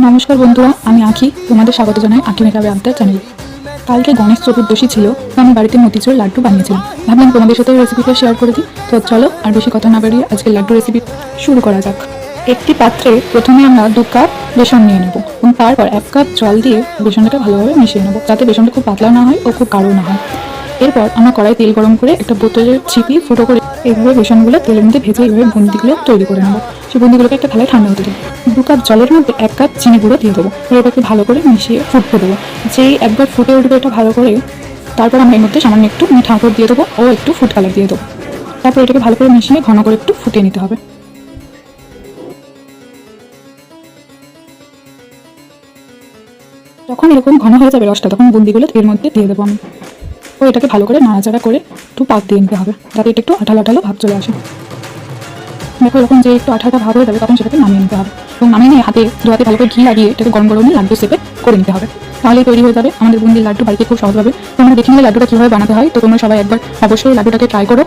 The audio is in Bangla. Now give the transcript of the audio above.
নমস্কার বন্ধুরা, আমি আঁখি। তোমাদের স্বাগত জানাই আঁখি মেকআপ আড্ডা চ্যানেলে। কালকে গণেশ চতুর্দশী ছিল, তো আমি বাড়িতে মতিচুর লাড্ডু বানিয়েছিলাম। ভাবলাম তোমাদের সাথে রেসিপিটা শেয়ার করে দিই। তো চলো আর বেশি কথা না বেরিয়ে আজকে লাড্ডু রেসিপি শুরু করা যাক। একটি পাত্রে প্রথমে আমরা 2 কাপ বেসন নিয়ে নেব এবং তারপর 1 কাপ জল দিয়ে বেসনটাকে ভালোভাবে মিশিয়ে নেব, যাতে বেসনটা খুব পাতলা না হয় ও খুব গাঢ় না হয়। এরপর আমরা কড়াই তেল গরম করে একটা বোতলে ছিপি ফুটো করে এইভাবে বেসনগুলো তেলের মধ্যে ভেজে এইভাবে বুন্দিগুলো তৈরি করে নেবো। সেই বুন্দিগুলোকে একটা থালায় ঠান্ডা হতে দেবো। 2 কাপ জলের মধ্যে 1 কাপ চিনি গুঁড়ো দিয়ে দেবো। এটাকে ভালো করে মিশিয়ে ফুটতে দেবো। যেই একবার ফুটে উঠবে এটা ভালো করে, তারপর আমরা এর মধ্যে সামান্য একটু মিঠা আতর দিয়ে দেবো ও একটু ফুড কালার দিয়ে দেবো। তারপর এটাকে ভালো করে মিশিয়ে ঘন করে একটু ফুটিয়ে নিতে হবে। যখন এরকম ঘন হয়ে যাবে রসটা, তখন বুন্দিগুলো এর মধ্যে দিয়ে দেবো আমি। তো এটাকে ভালো করে নাড়াচাড়া করে একটু পাক দিয়ে নিতে হবে, যাতে এটা একটু আঠালো আঠালো ভাব চলে আসে। দেখো এরকম যে একটু আঠাটা ভাব হয়ে যাবে, তখন সেটাকে নামিয়ে নিতে হবে এবং নামিয়ে নিয়ে হাতে ভালো করে ঘি লাগিয়ে এটাকে গরম গরমে লাড্ডু শেপে করে নিতে হবে। তাহলেই তৈরি হয়ে যাবে আমাদের বুন্দির লাড্ডু। বাড়িতে খুব সহজভাবে তোমরা দেখে নিলে লাড্ডুটা কীভাবে বানাতে হয়। তো তোমরা সবাই একবার অবশ্যই লাড্ডুটাকে ট্রাই করো।